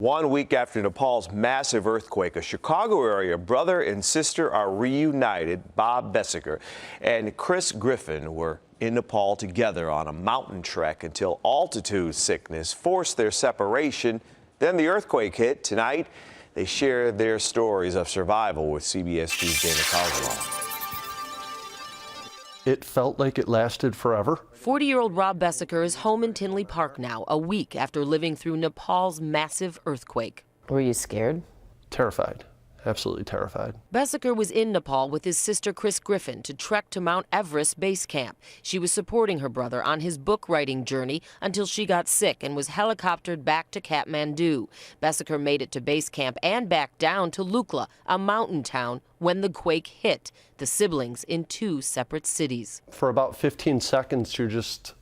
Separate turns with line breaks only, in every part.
1 week after Nepal's massive earthquake, a Chicago area brother and sister are reunited. Bob Bessaker and Chris Griffin were in Nepal together on a mountain trek until altitude sickness forced their separation. Then the earthquake hit. Tonight, they share their stories of survival with CBS 2's Dana Kozlov.
It felt like it lasted forever.
40-year-old Rob Bessaker is home in Tinley Park now, a week after living through Nepal's massive earthquake.
Were you scared?
Terrified. Absolutely terrified.
Bessaker was in Nepal with his sister Chris Griffin to trek to Mount Everest base camp. She was supporting her brother on his book writing journey until she got sick and was helicoptered back to Kathmandu. Bessaker made it to base camp and back down to Lukla, a mountain town, when the quake hit, the siblings in two separate cities.
For about 15 seconds, you're just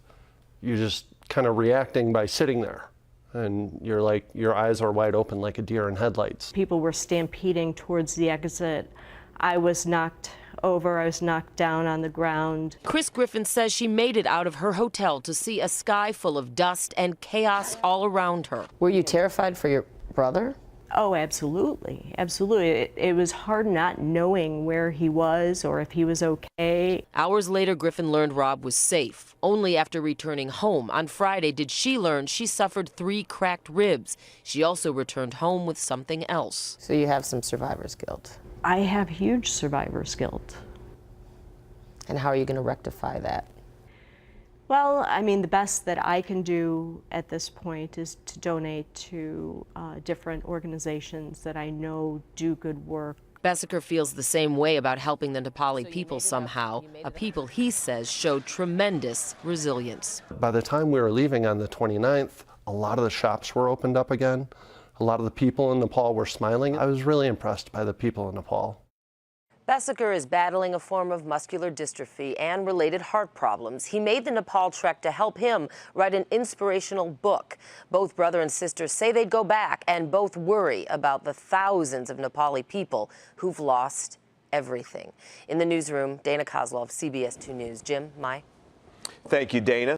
kind of reacting by sitting there. And you're like, your eyes are wide open like a deer in headlights.
People were stampeding towards the exit. I was knocked over, I was knocked down on the ground.
Chris Griffin says she made it out of her hotel to see a sky full of dust and chaos all around her.
Were you terrified for your brother?
Oh, absolutely, absolutely. It was hard not knowing where he was or if he was okay.
Hours later, Griffin learned Rob was safe. Only after returning home on Friday did she learn she suffered 3 cracked ribs. She also returned home with something else.
So you have some survivor's guilt.
I have huge survivor's guilt.
And how are you going to rectify that?
Well, I mean, the best that I can do at this point is to donate to different organizations that I know do good work.
Bessaker feels the same way about helping the Nepali people somehow, a people he says showed tremendous resilience.
By the time we were leaving on the 29th, a lot of the shops were opened up again. A lot of the people in Nepal were smiling. I was really impressed by the people in Nepal.
Bessaker is battling a form of muscular dystrophy and related heart problems. He made the Nepal trek to help him write an inspirational book. Both brother and sister say they'd go back, and both worry about the thousands of Nepali people who've lost everything. In the newsroom, Dana Kozlov, CBS 2 News. Jim, Mai.
Thank you, Dana.